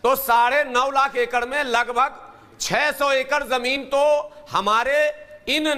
तो 9.5 लाख एकड़ में लगभग 600 एकड़ जमीन तो हमारे इन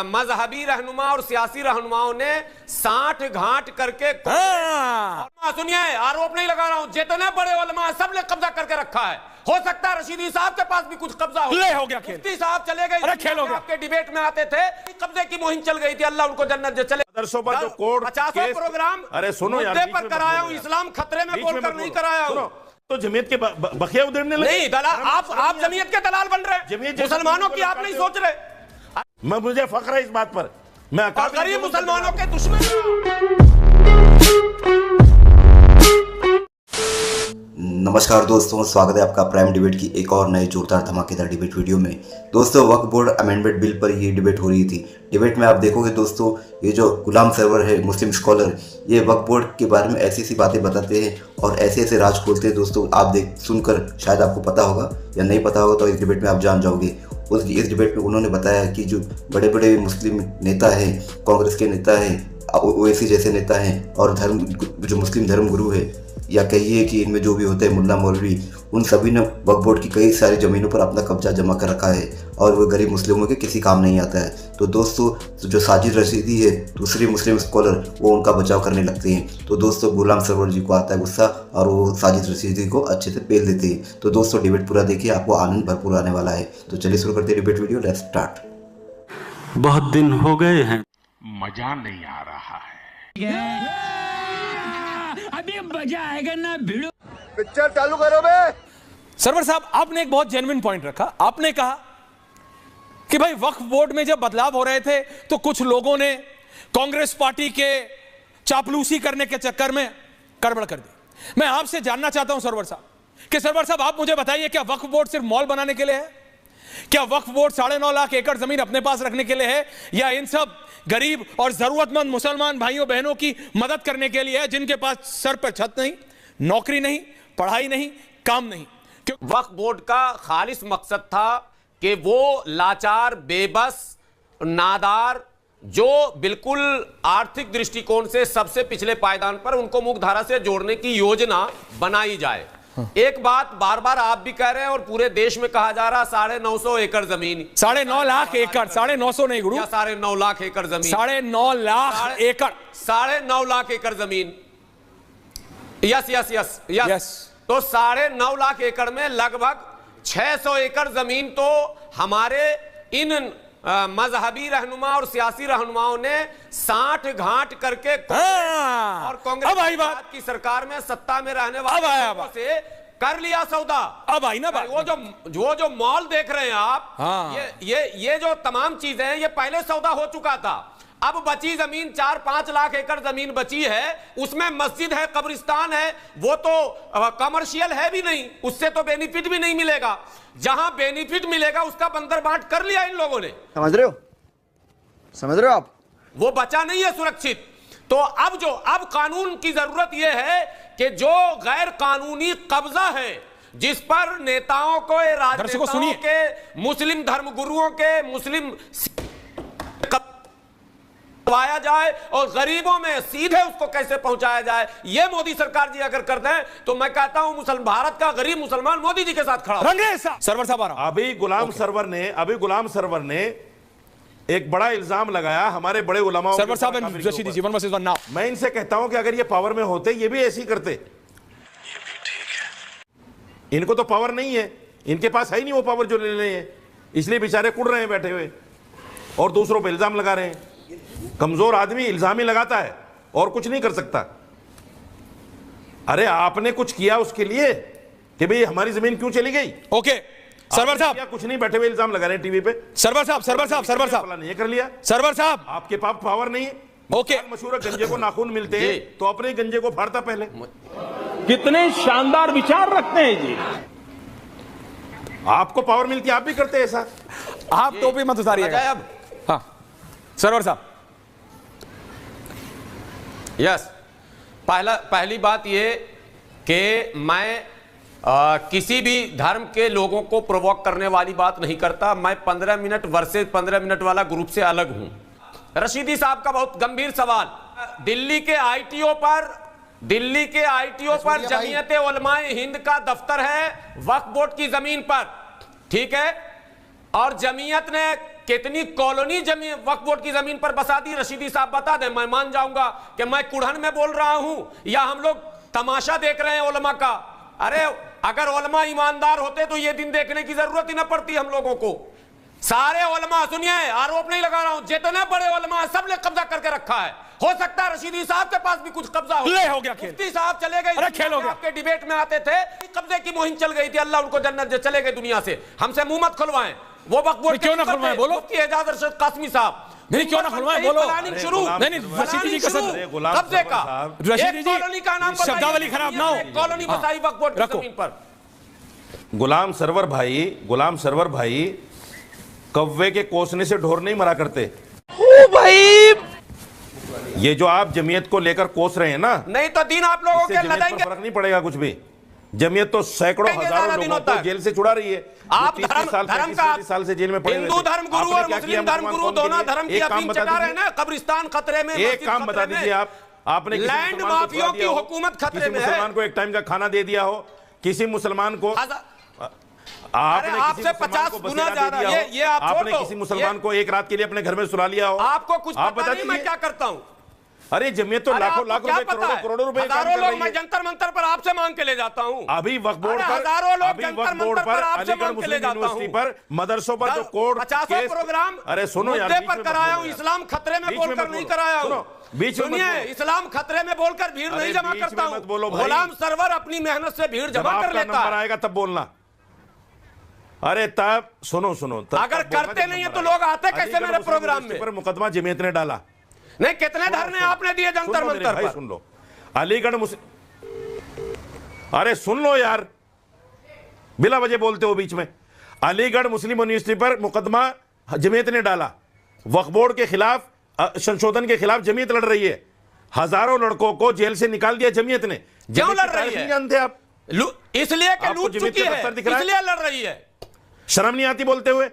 मजहबी रहनुमा और सियासी रहनुमाओं ने 60 घाट करके सुनिए, आरोप नहीं लगा रहा हूं, जितने बड़े उलमा सब ने कब्जा करके रखा है। हो सकता है रशीदी साहब के पास भी कुछ कब्जा हो गया। मुफ्ती साहब चले गए, खेल हो गया। आपके डिबेट में आते थे, कब्जे की मुहिम चल गई थी, अल्लाह उनको जन्नत चले। 50 प्रोग्राम अरे सुनो यार, मुद्दे पर कराया हूं, इस्लाम खतरे में बोलकर नहीं कराया हूं। तो जमीयत के बखिया उधेड़ने लगे। नहीं दलाल, आप जमीयत के दलाल बन रहे, मुसलमानों की आप नहीं सोच रहे। मुझे फख्र है इस बात पर, मैं गरीब मुसलमानों के दुश्मन। नमस्कार दोस्तों, स्वागत है आपका प्राइम डिबेट की एक और नए जोरदार धमाकेदार डिबेट वीडियो में। दोस्तों, वक्फ बोर्ड अमेंडमेंट बिल पर ये डिबेट हो रही थी। डिबेट में आप देखोगे दोस्तों, ये जो गुलाम सरवर है मुस्लिम स्कॉलर, ये वक्फ बोर्ड के बारे में ऐसी ऐसी बातें बताते हैं और ऐसे ऐसे राज खोलते हैं। दोस्तों आप सुनकर शायद आपको पता होगा या नहीं पता होगा, तो इस डिबेट में आप जान जाओगे। इस डिबेट में उन्होंने बताया कि जो बड़े बड़े मुस्लिम नेता हैं, कांग्रेस के नेता हैं, ओवैसी जैसे नेता हैं और जो मुस्लिम धर्म गुरु है, या कहिए कि इनमें जो भी होते हैं मुल्ला मौलवी, उन सभी ने वक्फ बोर्ड की कई सारी ज़मीनों पर अपना कब्जा जमा कर रखा है और वो गरीब मुस्लिमों के किसी काम नहीं आता है। तो दोस्तों जो साजिद रशीदी है, दूसरी मुस्लिम स्कॉलर, वो उनका बचाव करने लगते हैं। तो दोस्तों गुलाम सरवर जी को आता है गुस्सा और वो साजिद रशीदी को अच्छे से पेल देते हैं। तो दोस्तों डिबेट पूरा देखिए, आपको आनंद भरपूर आने वाला है। तो चलिए शुरू करते हैं डिबेट वीडियो, लेट्स स्टार्ट। बहुत दिन हो गए हैं, मजा नहीं आ रहा है, अभी मजा आएगा ना, भिड़ो पिक्चर चालू करो बे। सरवर साहब, आपने एक बहुत जेन्युइन पॉइंट रखा। आपने कहा कि भाई वक्फ बोर्ड में जब बदलाव हो रहे थे तो कुछ लोगों ने कांग्रेस पार्टी के चापलूसी करने के चक्कर में गड़बड़ कर दी। मैं आपसे जानना चाहता हूं सरवर साहब कि सरवर साहब आप मुझे बताइए, क्या वक्फ बोर्ड सिर्फ मॉल बनाने के लिए है? क्या वक्फ बोर्ड 9.5 लाख एकड़ जमीन अपने पास रखने के लिए है, या इन सब गरीब और जरूरतमंद मुसलमान भाइयों बहनों की मदद करने के लिए है जिनके पास सर पर छत नहीं, नौकरी नहीं, पढ़ाई नहीं, काम नहीं? वक्फ बोर्ड का खालिस मकसद था कि वो लाचार, बेबस, नादार, जो बिल्कुल आर्थिक दृष्टिकोण से सबसे पिछले पायदान पर, उनको मुख्यधारा से जोड़ने की योजना बनाई जाए। एक बात बार बार आप भी कह रहे हैं और पूरे देश में कहा जा रहा, 950 एकड़ जमीन, 9.5 लाख एकड़, 950 नहीं गुरु, 9.5 लाख एकड़ जमीन, 9.5 लाख एकड़, 9.5 लाख एकड़ जमीन। Yes yes yes yes. तो 9.5 लाख एकड़ में लगभग 600 एकड़ जमीन तो हमारे इन मजहबी रहनुमा और सियासी रहनुमाओं ने 60 घाट करके और कांग्रेस की सरकार में सत्ता में रहने वाले से कर लिया सौदा। अब आई ना बात। वो जो मॉल देख रहे हैं आप, ये जो तमाम चीजें हैं, ये पहले सौदा हो चुका था। अब बची जमीन 4-5 लाख एकड़ जमीन बची है, उसमें मस्जिद है, कब्रिस्तान है, वो तो कमर्शियल है भी नहीं, उससे तो बेनिफिट भी नहीं मिलेगा। जहां बेनिफिट मिलेगा उसका बंदर बांट कर लिया इन लोगों ने। समझ रहे हो आप? वो बचा नहीं है सुरक्षित। तो अब कानून की जरूरत यह है कि जो गैर कानूनी कब्जा है, जिस पर नेताओं को, राजनेताओं के, मुस्लिम धर्मगुरुओं के, मुस्लिम करवाया जाए और गरीबों में सीधे उसको कैसे पहुंचाया जाए, ये मोदी सरकार जी अगर कर दें तो मैं कहता हूं मुसलमान, भारत का गरीब मुसलमान मोदी जी के साथ खड़ा हो। सरवर साहब, अभी गुलाम सरवर ने एक बड़ा इल्जाम लगाया हमारे बड़े उलमाओं। सरवर साहब, मैं इनसे कहता हूं कि अगर ये पावर में होते ये भी ऐसे ही करते। इनको तो पावर नहीं है, इनके पास है ही नहीं वो पावर जो ले रहे हैं, इसलिए बेचारे कुड़ रहे हैं बैठे हुए और दूसरों पर इल्जाम लगा रहे हैं। कमजोर आदमी इल्जाम ही लगाता है और कुछ नहीं कर सकता। अरे आपने कुछ किया उसके लिए कि भाई हमारी जमीन क्यों चली गई? ओके सरवर साहब, कुछ नहीं, बैठे हुए इल्जाम लगा रहे हैं टीवी पे। सरवर साहब ये कर लिया। सरवर साहब, आपके पास पावर नहीं है। ओके, मशहूर गंजे को नाखून मिलते हैं तो अपने गंजे को फाड़ता पहले। कितने शानदार विचार रखते हैं जी। आपको पावर मिलती है, आप भी करते हैं ऐसा। आप टोपी मत उतारिएगा अब। हाँ सरवर साहब, यस। पहली बात ये कि मैं किसी भी धर्म के लोगों को प्रोवोक करने वाली बात नहीं करता। मैं 15 मिनट वर्सेस 15 मिनट वाला ग्रुप से अलग हूं। रशीदी साहब का बहुत गंभीर सवाल, दिल्ली के आईटीओ पर दिल्ली के आईटीओ पर जमीयत उलमाए हिंद का दफ्तर है वक्फ बोर्ड की जमीन पर, ठीक है, और जमीयत ने कितनी कॉलोनी जमीन वक्फ बोर्ड की जमीन पर बसा दी। रशीदी साहब बता दें, मैं मान जाऊंगा कि मैं कुढ़न में बोल रहा हूं या हम लोग तमाशा देख रहे हैं उलमा का। अरे अगर उलमा ईमानदार होते तो ये दिन देखने की जरूरत ही ना पड़ती हम लोगों को। सारे उलमा, सुनिए, आरोप नहीं लगा रहा हूं, जितने बड़े उलमा सब ने कब्जा करके रखा है। हो सकता है रशीदी साहब के पास भी कुछ कब्जा हो गया खेल। मुफ्ती साहब चले गए, अरे खेल हो गया। आपके डिबेट में आते थे, कब्जे की मुहिम चल गई थी, अल्लाह उनको जन्नत दे, चले गए दुनिया से। हमसे मुंह मत खुलवाएं। वो वक्फ बोर्ड क्यों ना खुलवाएं, बोलो। मुफ्ती एजाज अरशद कासमी साहब, नहीं क्यों ना खुलवाएं, बोलो। प्लानिंग शुरू, नहीं रशीदी जी का कब्जे का, रशीदी जी कॉलोनी का नाम शब्दावली खराब ना हो, कॉलोनी बसाई वक्फ बोर्ड की जमीन पर। गुलाम सरवर भाई कौवे के कोसने से ढोर नहीं मरा करते। ओ भाई, ये जो आप जमीयत को लेकर कोस रहे हैं ना, नहीं तो दिन आप लोगों के जमीयत पर लड़ाएंगे। फर्क नहीं पड़ेगा कुछ भी। जमीयत तो सैकड़ों हजारों लोगों को जेल से छुड़ा रही है। आप जो 30 साल, धर्म 35 साल से जेल में पड़े हुए हिंदू थे। धर्म गुरु आपने और क्या किया मुस्लिम धर्म मुसलमान गुरु कौम के दोनों लिए? धर्म की एक काम अपील बता चला रहे हैं दीजिए, ना, कब्रिस्तान खतरे में, एक काम बता दीजिए, आपने किसी लैंड मुसलमान को माफियों छुड़ा की दिया हो, हुकूमत खतरे किसी में है। मुसलमान को एक टाइम का खाना दे दिया हो, किसी मुसलमान को आपने आपसे 50 गुना ज्यादा, ये आप आपने छोड़ो, किसी मुसलमान को एक रात के लिए अपने घर में सुला लिया हो। आपको कुछ आप पता बता नहीं मैं दीजिए। क्या करता हूं। अरे जमीयत तो अरे लाखों आपको लाख क्या रुपए, पता है? करोड़ों रुपए काम हजारों कर लोग रही मैं है। जंतर मंतर पर आपसे मांग के ले जाता हूं। अभी वक्फ बोर्ड पर, हजारों लोग अभी जंतर वक्फ बोर्ड मंतर पर, पर आपसे अलीगढ़ मांग के ले मुस्लिम जाता यूनिवर्सिटी हूं। पर, मदरसों पर जो कोड 50 प्रोग्राम अरे सुनो यार, मुद्दे पर कराया हूं, इस्लाम खतरे में बोलकर नहीं कराया हूं। बीच में सुनिए, इस्लाम खतरे में बोलकर भीड़ नहीं जमा करता हूं। बोलो भाई। गुलाम सरवर अपनी मेहनत से भीड़ जब जमा कर आपका लेता नंबर है। आएगा तब बोलना। अरे तब सुनो तब अगर बोलना करते जब नहीं है नंबर तो लोग आएगा। आते कैसे अलीगढ़ मेरे मुस्लिम प्रोग्राम यूनिवर्सिटी में? पर मुकदमा जमीयत ने डाला। नहीं, कितने धरने आपने दिए जंतर मंतर पर? सुन लो, अलीगढ़ अरे सुन लो यार, बिला वजह बोलते हो बीच में। अलीगढ़ मुस्लिम यूनिवर्सिटी पर मुकदमा जमीयत ने डाला, वक्फ बोर्ड के खिलाफ, संशोधन के खिलाफ जमीयत लड़ रही है। हजारों लड़कों को जेल से निकाल दिया जमीयत ने। क्यों लड़ रही है? नहीं जानते आप? इसलिए कि आपको लूट जमीयत चुकी का है, दफ्तर दिख रहा है? इसलिए लड़ रही है। शर्म नहीं आती बोलते हुए?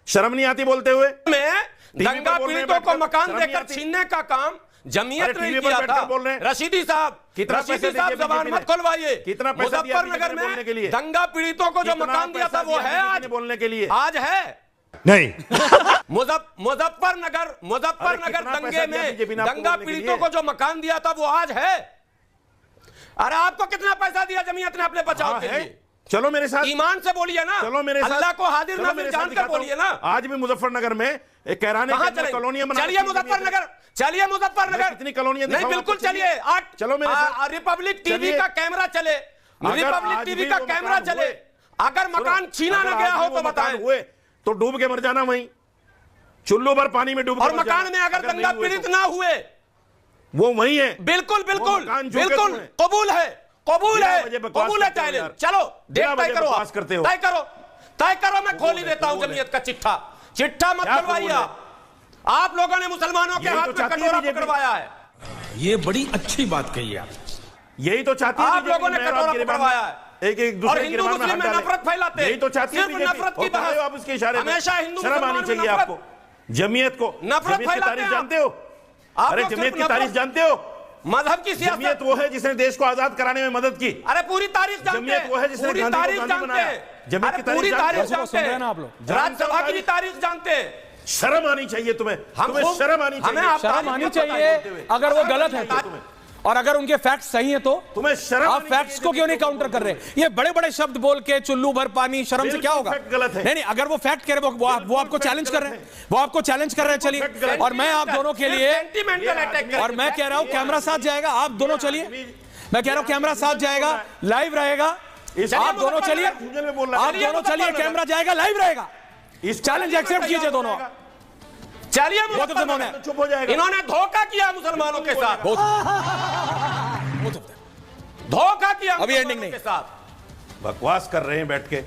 शर्म नहीं आती बोलते हुए? में टीवी पर दंगा बोल रहे हैं पीड़ितों को बैठकर, मकान शर्म नहीं देकर आती? छीनने का काम जमीयत अरे ने टीवी पर किया बैठकर था। बोल रहे हैं। रशीदी साहब, कितना पैसा रशीदी दिया साहब जबान बीजेपी मत ने? खुलवाइए। कितना पैसा दिया मुजफ्फरनगर बीजेपी ने बोलने के में लिए? दंगा पीड़ितों को जो कितना मकान दिया था पैसा वो दिया है बीजेपी आज, ने बोलने के लिए? आज है नहीं। मुजफ्फरनगर कितना दंगे पैसा दिया बीजेपी में ने आपको दंगा बोलने के पीड़ितों लिए? को जो मकान दिया था वो आज है। अरे आपको कितना पैसा दिया जमीयत ने अपने बचाव के लिए? चलो मेरे साथ, ईमान से बोलिए ना, चलो मेरे साथ, अल्लाह को हाजिर चलो नाजिर मेरे साथ जानकर दिखाता हूं। बोलिए ना। आज भी मुजफ्फरनगर में एक कहराने कहां के अंदर चले? कॉलोनियां बना चलिए रखी हैं मुजफ्फरनगर, चलिए मुजफ्फरनगर। कितनी कॉलोनियां नहीं, दिखाऊं बिल्कुल आपको? चलिए। चलो मेरे साथ। रिपब्लिक टीवी चलिए। का कैमरा चले, अगर रिपब्लिक आज टीवी भी का वो कैमरा मकान चले। हुए, अगर मकान छीना अगर ना गया आज हो भी तो वो मकान बताएं। हुए तो डूब के मर जाना वहीं, चुल्लू भर पानी में डूब के और मर मकान जाना। में अगर नहीं दंगा हुए पीड़ित तो ना हुए, वो वहीं है। बिल्कुल बिल्कुल मकान झुके बिल्कुल हुए हैं। कबूल है, कबूल बिना है, वजह बकवास कबूल है करते हो चैलेंज। यार। चलो डेट बिना तय वजह करो, बकवास आप करते हो। तय करो, मैं खोल ही देता हूं कबूल है। जमीयत का चिट्ठा मत क्या खुलवाइए। कबूल है? आप लोगों ने मुसलमानों के यही हाथ तो में चाहती है कटोरा बीजेपी। पकड़वाया है। ये बड़ी अच्छी बात कही आप। यही तो चाहती है आप बीजेपी लोगों ने मेहराब कटोरा गिरबान पकड़वाया में है। एक और दूसरे हिंदू मुस्लिम में नफरत फैलाते हैं। यही तो चाहती है सिर्फ बीजेपी। नफरत की और कर रहे हो आप उसके इशारे पे। हमेशा हिंदू शर्म आनी मुसलमान में चाहिए नफरत। आपको। जमीयत को, नफरत जमीयत की फैलाते तारीफ हैं जानते हो? आप अरे लोग जमीयत सिर्फ की तारीफ नफरत- जानते हो? मजहब की सियासत। जमीयत वो है जिसने देश को आजाद कराने में मदद की। अरे पूरी तारीख जानते जमीयत वो है जिसने पूरी गांधी को तारीख गांधी जानते बनाया। हैं। जमीयत अरे की तारीख पूरी जानते तारीख हैं। जानते सुन रहे हैं ना हैं आप लोग? राज्यसभा की भी तारीख जानते हैं। शर्म आनी चाहिए तुम्हें। हम तुम्हें खूब- शर्म आनी हमें चाहिए। आप शर्म तारीफ आनी मत चाहिए बताइए। अगर वो गलत है चाहिए तो। तुम्हें। और अगर उनके फैक्ट सही है तो तुम्हें शर्म आप आनी फैक्ट्स चाहिए को क्यों नहीं जमीयत काउंटर कर रहे? ये बड़े बड़े शब्द बोल के चुल्लू भर पानी, शर्म से क्या होगा? फैक्ट गलत है। नहीं, अगर वो फैक्ट कह रहे वो आपको चैलेंज कर रहे हैं, वो आपको चैलेंज कर रहे हैं। चलिए, और मैं आप दोनों के लिए, सेंटिमेंटल अटैक और मैं कह रहा हूं कैमरा साथ जाएगा, आप दोनों चलिए। मैं कह रहा हूं कैमरा साथ जाएगा, लाइव रहेगा। आप दोनों चलिए, आप दोनों चलिए, कैमरा जाएगा, लाइव रहेगा। इस चैलेंज एक्सेप्ट कीजिए दोनों। चलिए बहुत चुप हो जाएगा। इन्होंने धोखा किया मुसलमानों के साथ, धोखा किया अभी एंडिंग नहीं। के साथ। बकवास कर रहे हैं बैठ के,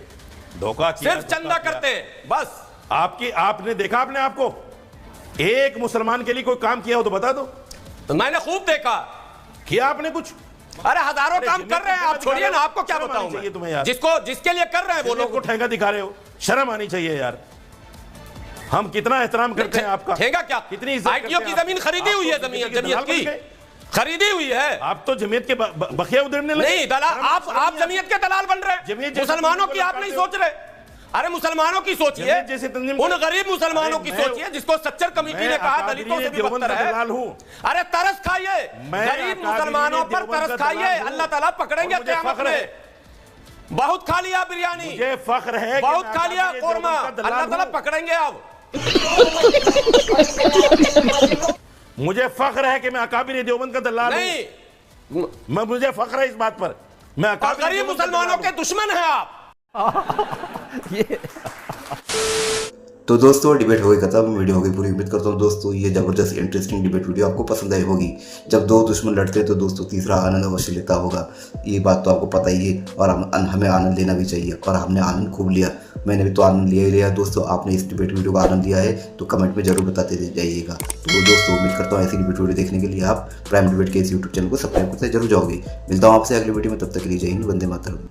धोखा किया। सिर्फ चंदा करते हैं बस। आपने देखा आपने आपको एक मुसलमान के लिए कोई काम किया हो तो बता दो। तो मैंने खूब देखा। किया आपने कुछ? अरे हजारों अरे काम जमीयत कर रहे हैं को आप, छोड़िए ना, आपको क्या शर्म आनी बताऊं चाहिए तुम्हें मैं? यार। जिसके लिए कर रहे हैं वो वो लोग को लोग ठेंगा दिखा रहे हो। शर्म आनी चाहिए यार। हम कितना एहतराम करते हैं आपका। ठेंगा क्या? कितनी इज्जत आईटीओ करते की हैं जमीन आप। खरीदी हुई है आप तो जमीयत दलाल बन की। गए। खरीदी हुई है। आप तो जमीयत के बखिया उधेड़ने लगे। नहीं दलाल, आप जमीयत के दलाल बन रहे हैं। मुसलमानों की आप नहीं सोच रहे। अरे मुसलमानों की सोचिए, उन गरीब मुसलमानों की सोचिए जिसको सच्चर कमेटी ने कहा दलितों से भी बदतर है। अरे तरस खाइए, गरीब मुसलमानों पर तरस खाइए, अल्लाह ताला पकड़ेंगे क़यामत में। बहुत खा लिया बिरयानी, मुझे फख्र है, बहुत खा लिया कोरमा, अल्लाह ताला पकड़ेंगे अब। मुझे फख्र है कि मैं अकाबिर देवबंद का दलाल नहीं, मुझे फख्र है इस बात पर। मैं गरीब मुसलमानों के दुश्मन हैं आप। तो दोस्तों डिबेट हो गई खत्म, वीडियो हो गई पूरी। उम्मीद करता हूँ दोस्तों ये जबरदस्त इंटरेस्टिंग डिबेट वीडियो आपको पसंद आई होगी। जब दो दुश्मन लड़ते हैं तो दोस्तों तीसरा आनंद अवश्य लेता होगा, ये बात तो आपको पता ही है। और हमें आनंद लेना भी चाहिए, और हमने आनंद खूब लिया। मैंने भी तो आनंद लिया ही लिया। दोस्तों आपने इस डिबेट वीडियो का आनंद लिया है तो कमेंट में जरूर बताते जाइएगा। तो दोस्तों उम्मीद करता हूँ ऐसी डिबेट वीडियो देखने के लिए आप प्राइम डिबेट के इस यूट्यूब चैनल को सब्सक्राइब करते जरूर जाओगे। मिलता हूँ आपसे अगली वीडियो में, तब तक के लिए जय हिंद, वंदे मातरम।